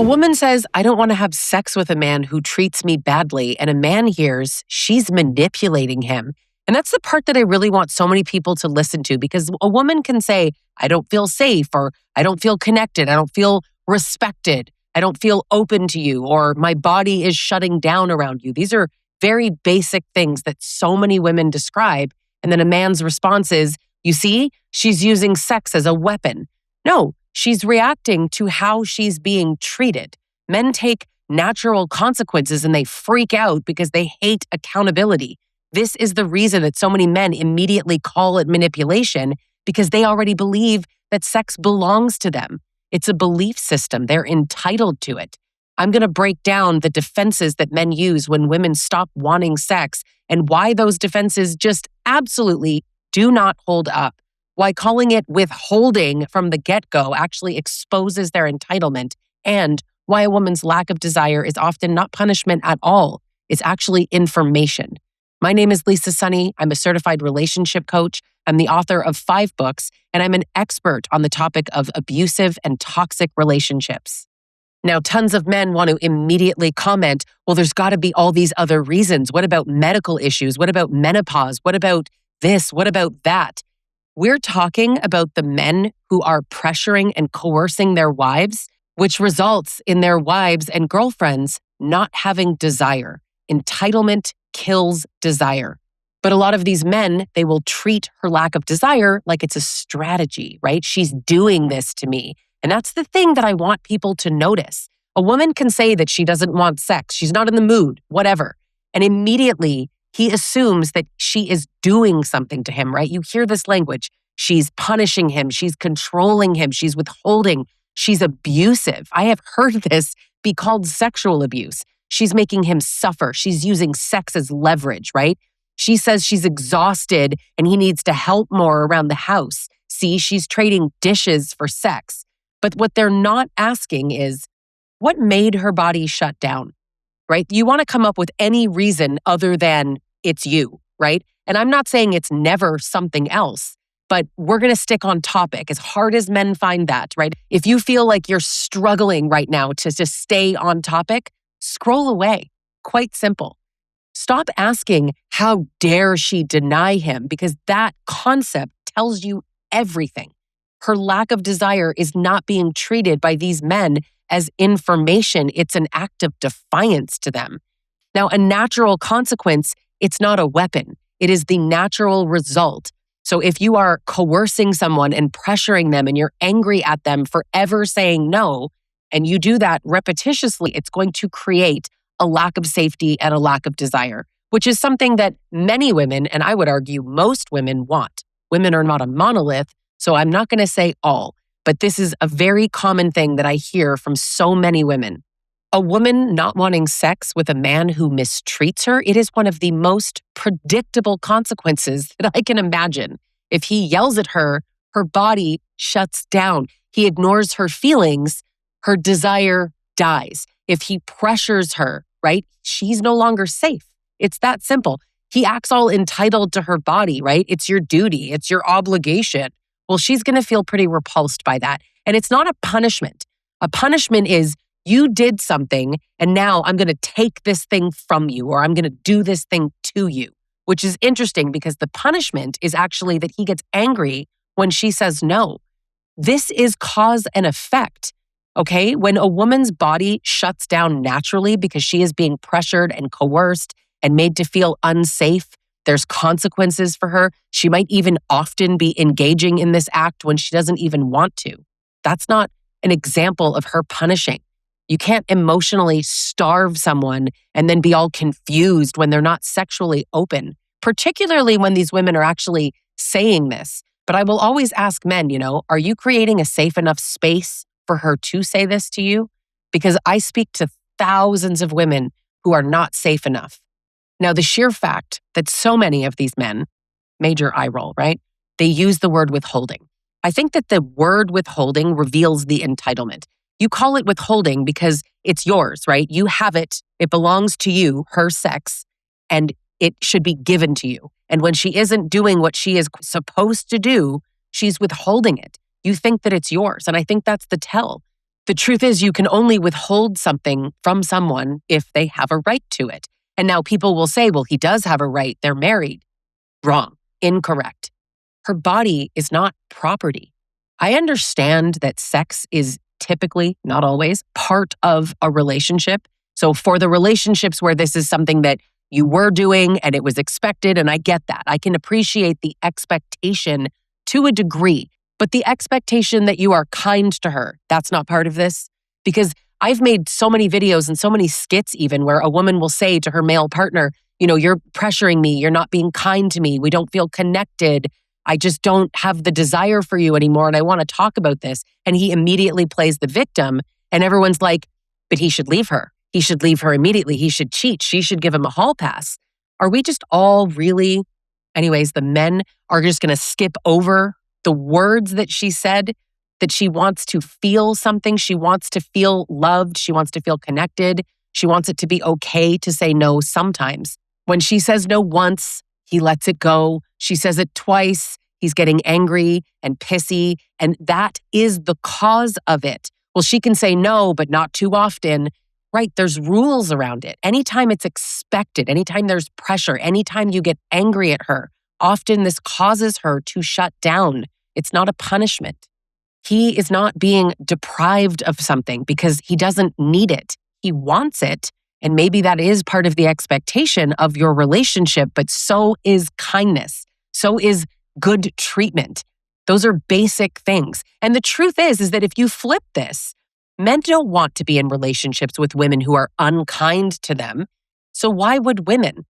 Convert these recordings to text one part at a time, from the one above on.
A woman says, I don't want to have sex with a man who treats me badly, and a man hears she's manipulating him. And that's the part that I really want so many people to listen to, because a woman can say, I don't feel safe, or I don't feel connected, I don't feel respected, I don't feel open to you, or my body is shutting down around you. These are very basic things that so many women describe. And then a man's response is, you see, she's using sex as a weapon. No, she's reacting to how she's being treated. Men take natural consequences and they freak out because they hate accountability. This is the reason that so many men immediately call it manipulation, because they already believe that sex belongs to them. It's a belief system. They're entitled to it. I'm going to break down the defenses that men use when women stop wanting sex and why those defenses just absolutely do not hold up. Why calling it withholding from the get-go actually exposes their entitlement, and why a woman's lack of desire is often not punishment at all. It's actually information. My name is Lisa Sonni. I'm a certified relationship coach. I'm the author of 5 books, and I'm an expert on the topic of abusive and toxic relationships. Now, tons of men want to immediately comment, well, there's got to be all these other reasons. What about medical issues? What about menopause? What about this? What about that? We're talking about the men who are pressuring and coercing their wives, which results in their wives and girlfriends not having desire. Entitlement kills desire. But a lot of these men, they will treat her lack of desire like it's a strategy, right? She's doing this to me. And that's the thing that I want people to notice. A woman can say that she doesn't want sex, she's not in the mood, whatever. And immediately he assumes that she is doing something to him, right? You hear this language. She's punishing him, she's controlling him, she's withholding, she's abusive. I have heard this be called sexual abuse. She's making him suffer. She's using sex as leverage, right? She says she's exhausted and he needs to help more around the house. See, she's trading dishes for sex. But what they're not asking is, what made her body shut down, right? You want to come up with any reason other than it's you, right? And I'm not saying it's never something else, but we're going to stick on topic as hard as men find that, right? If you feel like you're struggling right now to just stay on topic, scroll away. Quite simple. Stop asking, how dare she deny him? Because that concept tells you everything. Her lack of desire is not being treated by these men as information. It's an act of defiance to them. Now, a natural consequence, it's not a weapon. It is the natural result. So if you are coercing someone and pressuring them and you're angry at them for ever saying no, and you do that repetitiously, it's going to create a lack of safety and a lack of desire, which is something that many women, and I would argue most women, want. Women are not a monolith, so I'm not going to say all, but this is a very common thing that I hear from so many women. A woman not wanting sex with a man who mistreats her, it is one of the most predictable consequences that I can imagine. If he yells at her, her body shuts down. He ignores her feelings, her desire dies. If he pressures her, right, she's no longer safe. It's that simple. He acts all entitled to her body, right? It's your duty. It's your obligation. Well, she's going to feel pretty repulsed by that. And it's not a punishment. A punishment is, you did something and now I'm going to take this thing from you, or I'm going to do this thing to you, which is interesting because the punishment is actually that he gets angry when she says no. This is cause and effect. Okay, when a woman's body shuts down naturally because she is being pressured and coerced and made to feel unsafe, there's consequences for her. She might even often be engaging in this act when she doesn't even want to. That's not an example of her punishing. You can't emotionally starve someone and then be all confused when they're not sexually open, particularly when these women are actually saying this. But I will always ask men, are you creating a safe enough space for her to say this to you? Because I speak to thousands of women who are not safe enough. Now, the sheer fact that so many of these men, major eye roll, right? They use the word withholding. I think that the word withholding reveals the entitlement. You call it withholding because it's yours, right? You have it. It belongs to you, her sex, and it should be given to you. And when she isn't doing what she is supposed to do, she's withholding it. You think that it's yours. And I think that's the tell. The truth is, you can only withhold something from someone if they have a right to it. And now people will say, well, he does have a right. They're married. Wrong. Incorrect. Her body is not property. I understand that sex is typically, not always, part of a relationship. So for the relationships where this is something that you were doing and it was expected, and I get that. I can appreciate the expectation to a degree, but the expectation that you are kind to her, that's not part of this. Because I've made so many videos and so many skits even where a woman will say to her male partner, you're pressuring me, you're not being kind to me, we don't feel connected, I just don't have the desire for you anymore and I want to talk about this. And he immediately plays the victim and everyone's like, but he should leave her. He should leave her immediately. He should cheat. She should give him a hall pass. Are we just all really, anyways, the men are just going to skip over the words that she said, that she wants to feel something. She wants to feel loved. She wants to feel connected. She wants it to be okay to say no sometimes. When she says no once, he lets it go. She says it twice. He's getting angry and pissy. And that is the cause of it. Well, she can say no, but not too often. Right, there's rules around it. Anytime it's expected, anytime there's pressure, anytime you get angry at her, often this causes her to shut down. It's not a punishment. He is not being deprived of something because he doesn't need it. He wants it. And maybe that is part of the expectation of your relationship, but so is kindness. So is good treatment. Those are basic things. And the truth is that if you flip this, men don't want to be in relationships with women who are unkind to them. So why would women?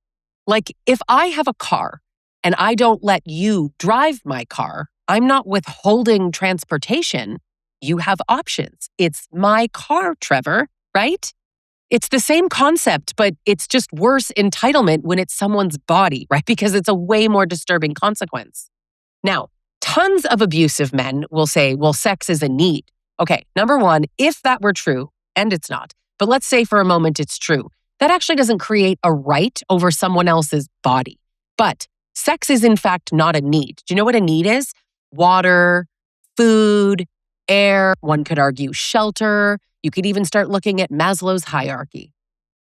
Like, if I have a car and I don't let you drive my car, I'm not withholding transportation. You have options. It's my car, Trevor, right? It's the same concept, but it's just worse entitlement when it's someone's body, right? Because it's a way more disturbing consequence. Now, tons of abusive men will say, well, sex is a need. Okay, number one, if that were true, and it's not, but let's say for a moment it's true, that actually doesn't create a right over someone else's body. But sex is in fact not a need. Do you know what a need is? Water, food, air, one could argue shelter. You could even start looking at Maslow's hierarchy.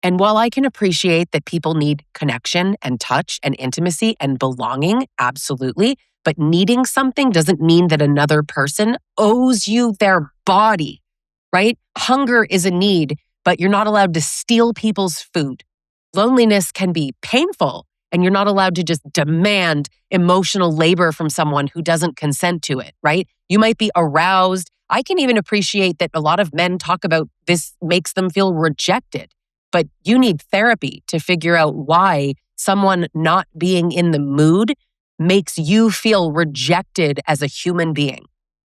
And while I can appreciate that people need connection and touch and intimacy and belonging, absolutely, but needing something doesn't mean that another person owes you their body, right? Hunger is a need, but you're not allowed to steal people's food. Loneliness can be painful, and you're not allowed to just demand emotional labor from someone who doesn't consent to it, right? You might be aroused. I can even appreciate that a lot of men talk about this makes them feel rejected, but you need therapy to figure out why someone not being in the mood makes you feel rejected as a human being.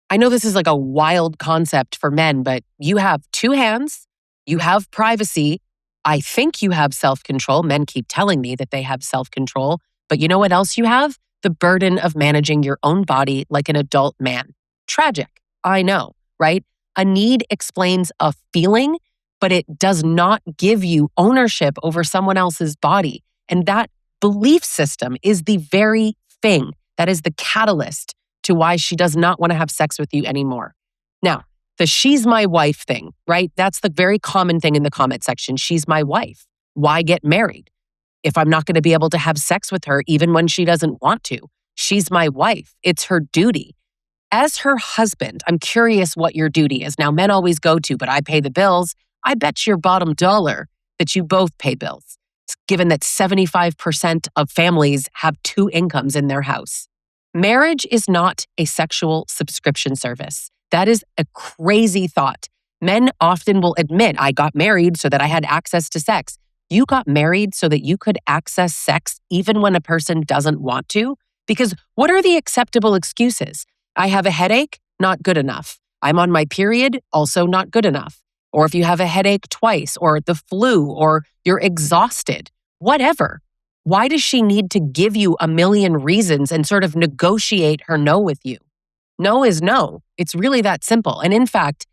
I know this is like a wild concept for men, but you have two hands, you have privacy. I think you have self-control. Men keep telling me that they have self-control, but you know what else you have? The burden of managing your own body like an adult man. Tragic, I know, right? A need explains a feeling, but it does not give you ownership over someone else's body. And that belief system is the very thing that is the catalyst to why she does not want to have sex with you anymore. Now, the she's my wife thing, right? That's the very common thing in the comment section. She's my wife. Why get married if I'm not going to be able to have sex with her even when she doesn't want to? She's my wife. It's her duty. As her husband, I'm curious what your duty is. Now, men always go to, but I pay the bills. I bet your bottom dollar that you both pay bills, given that 75% of families have two incomes in their house. Marriage is not a sexual subscription service. That is a crazy thought. Men often will admit, I got married so that I had access to sex. You got married so that you could access sex even when a person doesn't want to? Because what are the acceptable excuses? I have a headache, not good enough. I'm on my period, also not good enough. Or if you have a headache twice, or the flu, or you're exhausted, whatever. Why does she need to give you a million reasons and sort of negotiate her no with you? No is no. It's really that simple. And in fact,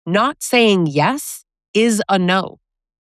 not saying yes is a no.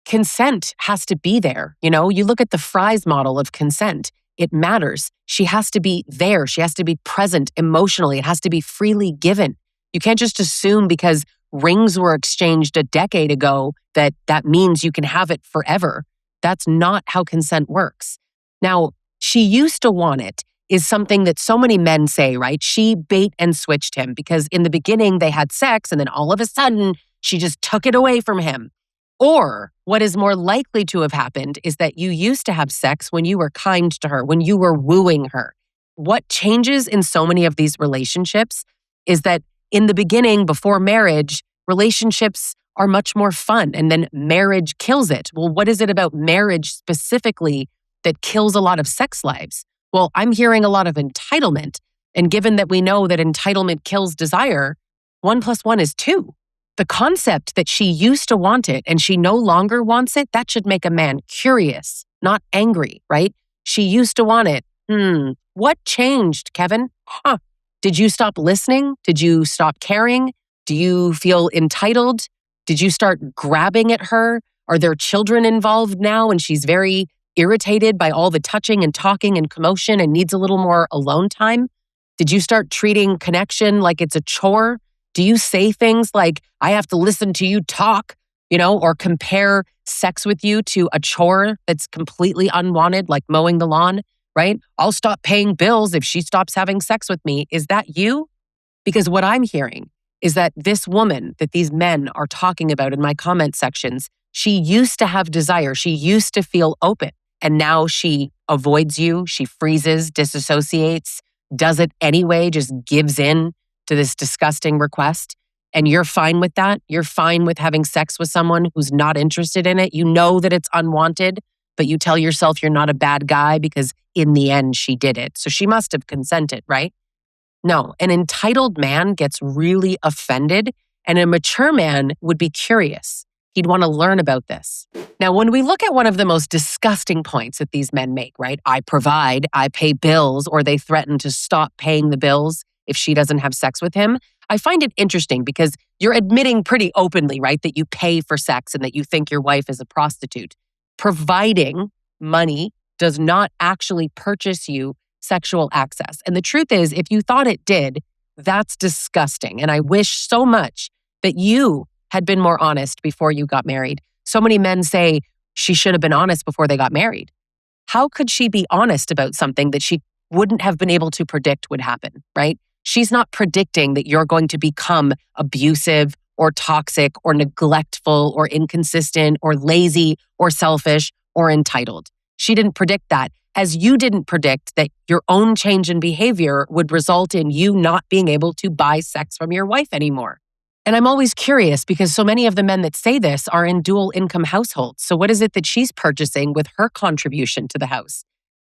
Consent has to be there. You know, you look at the Fry's model of consent. It matters. She has to be there. She has to be present emotionally. It has to be freely given. You can't just assume because rings were exchanged a decade ago, that means you can have it forever. That's not how consent works. Now, she used to want it is something that so many men say, right? She bait and switched him because in the beginning they had sex and then all of a sudden she just took it away from him. Or what is more likely to have happened is that you used to have sex when you were kind to her, when you were wooing her. What changes in so many of these relationships is that in the beginning, before marriage, relationships are much more fun and then marriage kills it. Well, what is it about marriage specifically that kills a lot of sex lives? Well, I'm hearing a lot of entitlement. And given that we know that entitlement kills desire, 1 + 1 is 2. The concept that she used to want it and she no longer wants it, that should make a man curious, not angry, right? She used to want it. What changed, Kevin? Did you stop listening? Did you stop caring? Do you feel entitled? Did you start grabbing at her? Are there children involved now and she's very irritated by all the touching and talking and commotion and needs a little more alone time? Did you start treating connection like it's a chore? Do you say things like, I have to listen to you talk, or compare sex with you to a chore that's completely unwanted, like mowing the lawn, right? I'll stop paying bills if she stops having sex with me. Is that you? Because what I'm hearing is that this woman that these men are talking about in my comment sections, she used to have desire. She used to feel open. And now she avoids you. She freezes, disassociates, does it anyway, just gives in to this disgusting request. And you're fine with that. You're fine with having sex with someone who's not interested in it. You know that it's unwanted, but you tell yourself you're not a bad guy because in the end she did it. So she must have consented, right? No, an entitled man gets really offended, and a mature man would be curious. He'd want to learn about this. Now, when we look at one of the most disgusting points that these men make, right? I provide, I pay bills, or they threaten to stop paying the bills if she doesn't have sex with him. I find it interesting because you're admitting pretty openly, right, that you pay for sex and that you think your wife is a prostitute. Providing money does not actually purchase you sexual access. And the truth is, if you thought it did, that's disgusting. And I wish so much that you had been more honest before you got married. So many men say she should have been honest before they got married. How could she be honest about something that she wouldn't have been able to predict would happen, right? She's not predicting that you're going to become abusive or toxic or neglectful or inconsistent or lazy or selfish or entitled. She didn't predict that, as you didn't predict that your own change in behavior would result in you not being able to buy sex from your wife anymore. And I'm always curious because so many of the men that say this are in dual income households. So what is it that she's purchasing with her contribution to the house?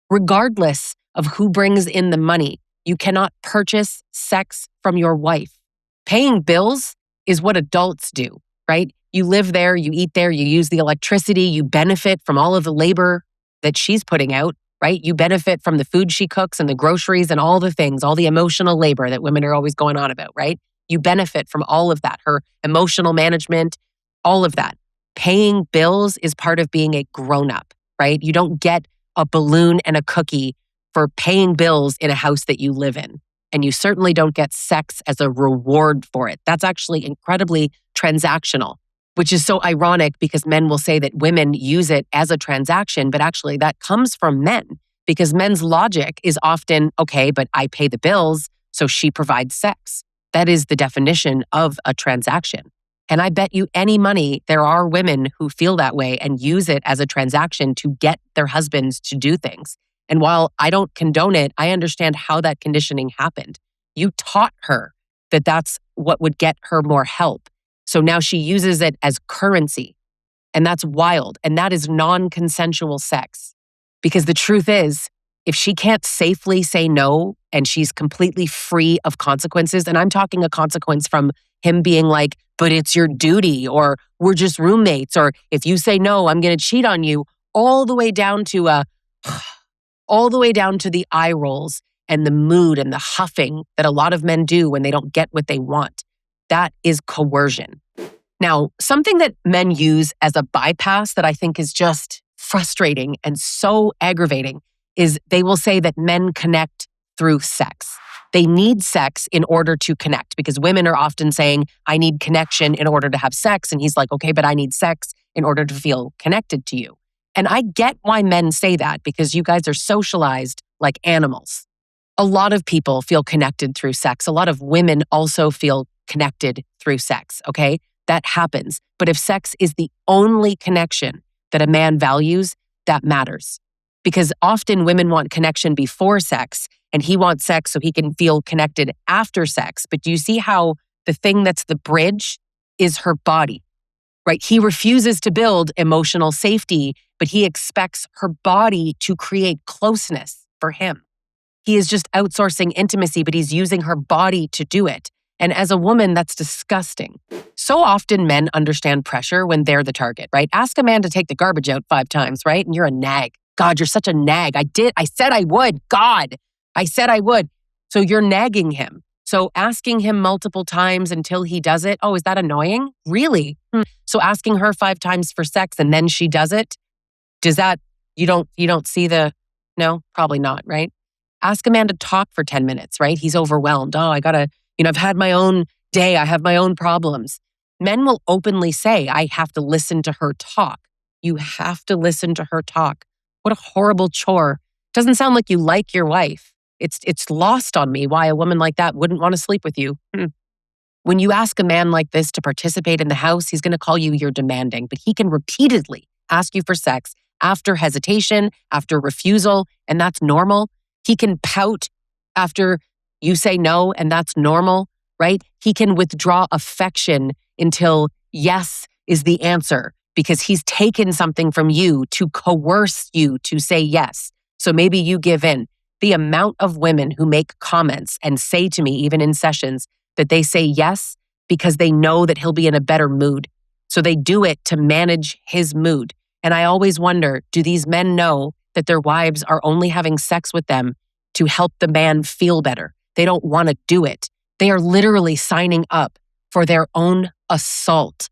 Regardless of who brings in the money, you cannot purchase sex from your wife. Paying bills is what adults do, right? You live there, you eat there, you use the electricity, you benefit from all of the labor that she's putting out, right? You benefit from the food she cooks and the groceries and all the things, all the emotional labor that women are always going on about, right? You benefit from all of that, her emotional management, all of that. Paying bills is part of being a grown-up, right? You don't get a balloon and a cookie for paying bills in a house that you live in. And you certainly don't get sex as a reward for it. That's actually incredibly transactional, which is so ironic because men will say that women use it as a transaction, but actually that comes from men because men's logic is often, okay, but I pay the bills, so she provides sex. That is the definition of a transaction. And I bet you any money there are women who feel that way and use it as a transaction to get their husbands to do things. And while I don't condone it, I understand how that conditioning happened. You taught her that that's what would get her more help. So now she uses it as currency. And that's wild. And that is non-consensual sex. Because the truth is, if she can't safely say no and she's completely free of consequences, and I'm talking a consequence from him being like, but it's your duty, or we're just roommates, or if you say no, I'm going to cheat on you, all the way down to the eye rolls and the mood and the huffing that a lot of men do when they don't get what they want. That is coercion. Now, something that men use as a bypass that I think is just frustrating and so aggravating is they will say that men connect through sex. They need sex in order to connect because women are often saying, I need connection in order to have sex. And he's like, okay, but I need sex in order to feel connected to you. And I get why men say that because you guys are socialized like animals. A lot of people feel connected through sex. A lot of women also feel connected through sex, okay? That happens. But if sex is the only connection that a man values, that matters. Because often women want connection before sex, and he wants sex so he can feel connected after sex. But do you see how the thing that's the bridge is her body, right? He refuses to build emotional safety, but he expects her body to create closeness for him. He is just outsourcing intimacy, but he's using her body to do it. And as a woman, that's disgusting. So often men understand pressure when they're the target, right? Ask a man to take the garbage out 5 times, right? And you're a nag. God, you're such a nag. I said I would. God, I said I would. So you're nagging him. So asking him multiple times until he does it. Oh, is that annoying? Really? So asking her 5 times for sex and then she does it. Does that, you don't see no, probably not, right? Ask a man to talk for 10 minutes, right? He's overwhelmed. Oh, I've had my own day. I have my own problems. Men will openly say, I have to listen to her talk. You have to listen to her talk. What a horrible chore. Doesn't sound like you like your wife. It's lost on me why a woman like that wouldn't want to sleep with you. When you ask a man like this to participate in the house, he's going to call you you're demanding, but he can repeatedly ask you for sex after hesitation, after refusal, and that's normal. He can pout after you say no, and that's normal, right? He can withdraw affection until yes is the answer because he's taken something from you to coerce you to say yes. So maybe you give in. The amount of women who make comments and say to me, even in sessions, that they say yes because they know that he'll be in a better mood. So they do it to manage his mood. And I always wonder, do these men know that their wives are only having sex with them to help the man feel better? They don't want to do it. They are literally signing up for their own assault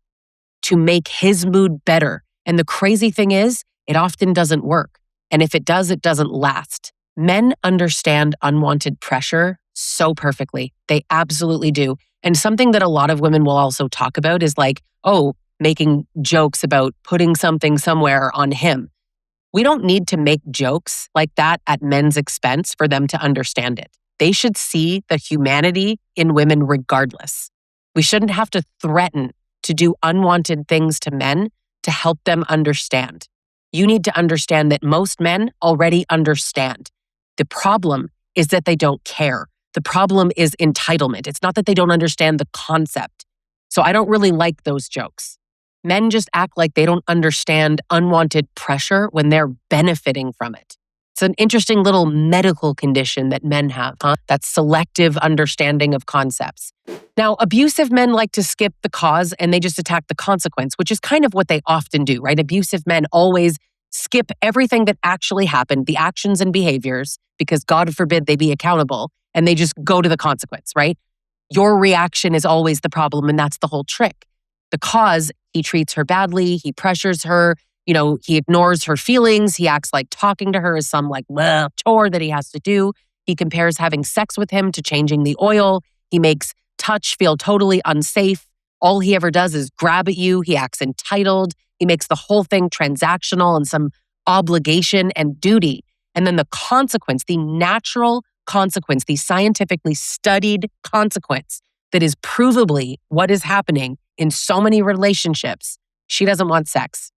to make his mood better. And the crazy thing is, it often doesn't work. And if it does, it doesn't last. Men understand unwanted pressure so perfectly. They absolutely do. And something that a lot of women will also talk about is like, making jokes about putting something somewhere on him. We don't need to make jokes like that at men's expense for them to understand it. They should see the humanity in women regardless. We shouldn't have to threaten to do unwanted things to men to help them understand. You need to understand that most men already understand. The problem is that they don't care. The problem is entitlement. It's not that they don't understand the concept. So I don't really like those jokes. Men just act like they don't understand unwanted pressure when they're benefiting from it. It's an interesting little medical condition that men have, that selective understanding of concepts. Now, abusive men like to skip the cause and they just attack the consequence, which is kind of what they often do, right? Abusive men always skip everything that actually happened, the actions and behaviors, because God forbid they be accountable, and they just go to the consequence, right? Your reaction is always the problem, and that's the whole trick. The cause, he treats her badly, he pressures her, he ignores her feelings, he acts like talking to her is some chore that he has to do. He compares having sex with him to changing the oil. He makes touch feel totally unsafe. All he ever does is grab at you. He acts entitled. He makes the whole thing transactional and some obligation and duty. And then the consequence, the natural consequence, the scientifically studied consequence that is provably what is happening in so many relationships. She doesn't want sex.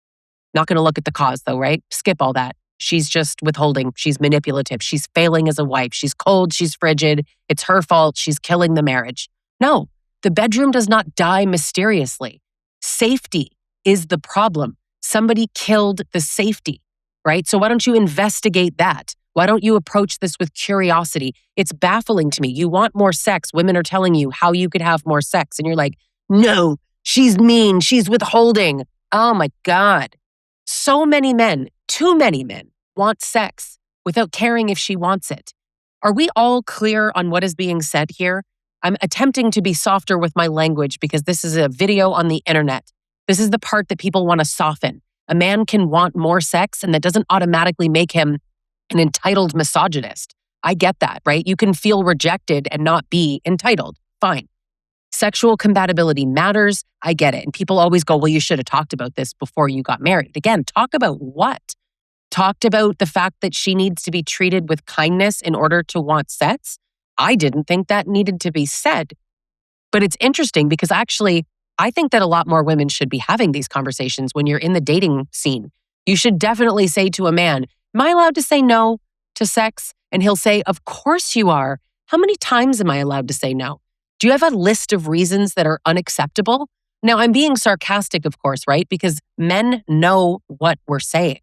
Not going to look at the cause though, right? Skip all that. She's just withholding. She's manipulative. She's failing as a wife. She's cold. She's frigid. It's her fault. She's killing the marriage. No, the bedroom does not die mysteriously. Safety is the problem. Somebody killed the safety, right? So why don't you investigate that? Why don't you approach this with curiosity? It's baffling to me. You want more sex. Women are telling you how you could have more sex. And you're like, no, she's mean. She's withholding. Oh my God. So many men, too many men, want sex without caring if she wants it. Are we all clear on what is being said here? I'm attempting to be softer with my language because this is a video on the internet. This is the part that people want to soften. A man can want more sex, and that doesn't automatically make him an entitled misogynist. I get that, right? You can feel rejected and not be entitled. Fine. Sexual compatibility matters. I get it. And people always go, well, you should have talked about this before you got married. Again, talk about what? Talked about the fact that she needs to be treated with kindness in order to want sex? I didn't think that needed to be said. But it's interesting because actually, I think that a lot more women should be having these conversations when you're in the dating scene. You should definitely say to a man, am I allowed to say no to sex? And he'll say, of course you are. How many times am I allowed to say no? Do you have a list of reasons that are unacceptable? Now, I'm being sarcastic, of course, right? Because men know what we're saying.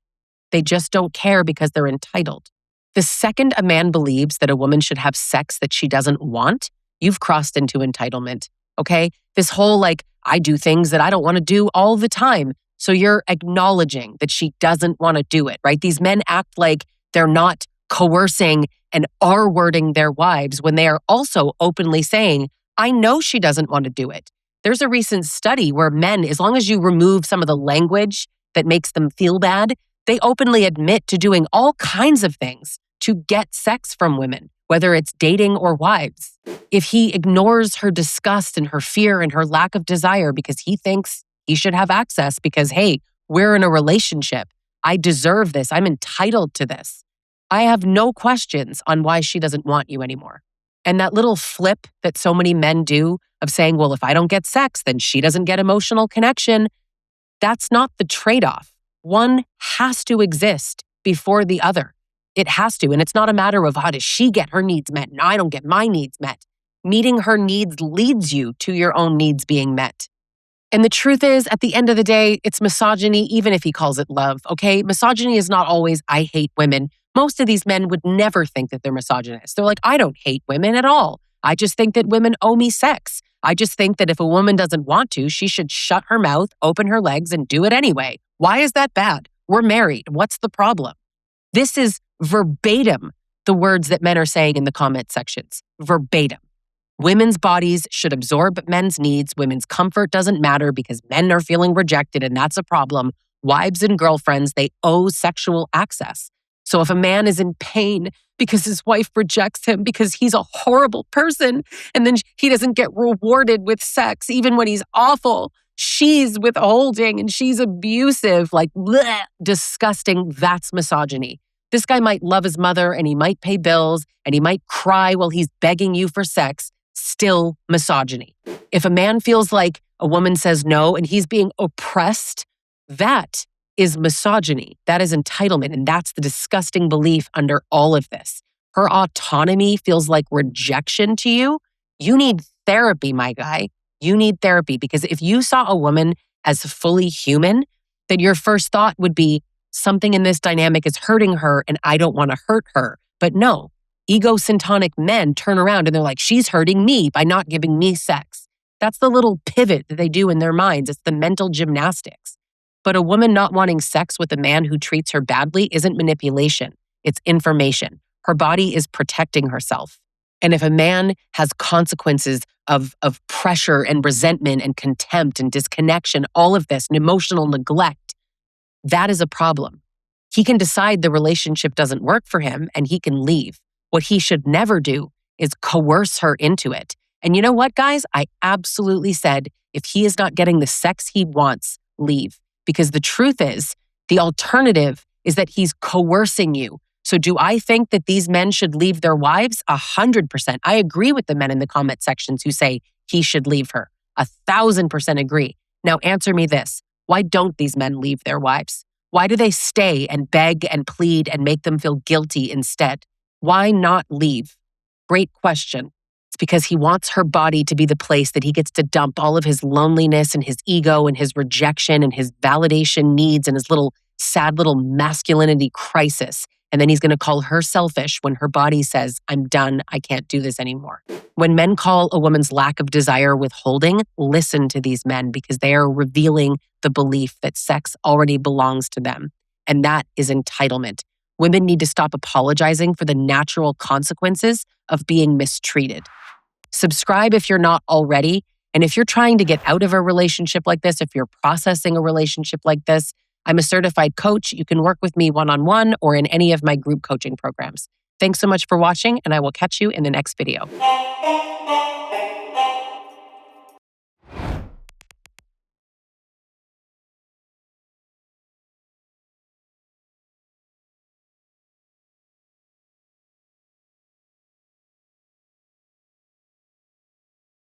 They just don't care because they're entitled. The second a man believes that a woman should have sex that she doesn't want, you've crossed into entitlement, okay? This whole I do things that I don't want to do all the time. So you're acknowledging that she doesn't want to do it, right? These men act like they're not coercing and R-wording their wives when they are also openly saying, I know she doesn't want to do it. There's a recent study where men, as long as you remove some of the language that makes them feel bad, they openly admit to doing all kinds of things to get sex from women, whether it's dating or wives. If he ignores her disgust and her fear and her lack of desire because he thinks he should have access because, hey, we're in a relationship. I deserve this. I'm entitled to this. I have no questions on why she doesn't want you anymore. And that little flip that so many men do of saying, well, if I don't get sex, then she doesn't get emotional connection. That's not the trade-off. One has to exist before the other. It has to. And it's not a matter of how does she get her needs met and I don't get my needs met. Meeting her needs leads you to your own needs being met. And the truth is, at the end of the day, it's misogyny, even if he calls it love, okay? Misogyny is not always, I hate women. Most of these men would never think that they're misogynist. They're like, I don't hate women at all. I just think that women owe me sex. I just think that if a woman doesn't want to, she should shut her mouth, open her legs, and do it anyway. Why is that bad? We're married. What's the problem? This is verbatim the words that men are saying in the comment sections. Verbatim. Women's bodies should absorb men's needs. Women's comfort doesn't matter because men are feeling rejected, and that's a problem. Wives and girlfriends, they owe sexual access. So if a man is in pain because his wife rejects him because he's a horrible person and then he doesn't get rewarded with sex even when he's awful, she's withholding and she's abusive, bleh, disgusting, that's misogyny. This guy might love his mother and he might pay bills and he might cry while he's begging you for sex, still misogyny. If a man feels like a woman says no and he's being oppressed, that is misogyny. That is entitlement. And that's the disgusting belief under all of this. Her autonomy feels like rejection to you. You need therapy, my guy. You need therapy because if you saw a woman as fully human, then your first thought would be something in this dynamic is hurting her and I don't want to hurt her. But no, egocentric men turn around and they're like, she's hurting me by not giving me sex. That's the little pivot that they do in their minds. It's the mental gymnastics. But a woman not wanting sex with a man who treats her badly isn't manipulation. It's information. Her body is protecting herself. And if a man has consequences of pressure and resentment and contempt and disconnection, all of this, and emotional neglect, that is a problem. He can decide the relationship doesn't work for him and he can leave. What he should never do is coerce her into it. And you know what, guys? I absolutely said, if he is not getting the sex he wants, leave. Because the truth is, the alternative is that he's coercing you. So do I think that these men should leave their wives? 100%. I agree with the men in the comment sections who say he should leave her. 1,000% agree. Now answer me this. Why don't these men leave their wives? Why do they stay and beg and plead and make them feel guilty instead? Why not leave? Great question. It's because he wants her body to be the place that he gets to dump all of his loneliness and his ego and his rejection and his validation needs and his little sad little masculinity crisis. And then he's going to call her selfish when her body says, I'm done, I can't do this anymore. When men call a woman's lack of desire withholding, listen to these men because they are revealing the belief that sex already belongs to them. And that is entitlement. Women need to stop apologizing for the natural consequences of being mistreated. Subscribe if you're not already. And if you're trying to get out of a relationship like this, if you're processing a relationship like this, I'm a certified coach. You can work with me one-on-one or in any of my group coaching programs. Thanks so much for watching, and I will catch you in the next video.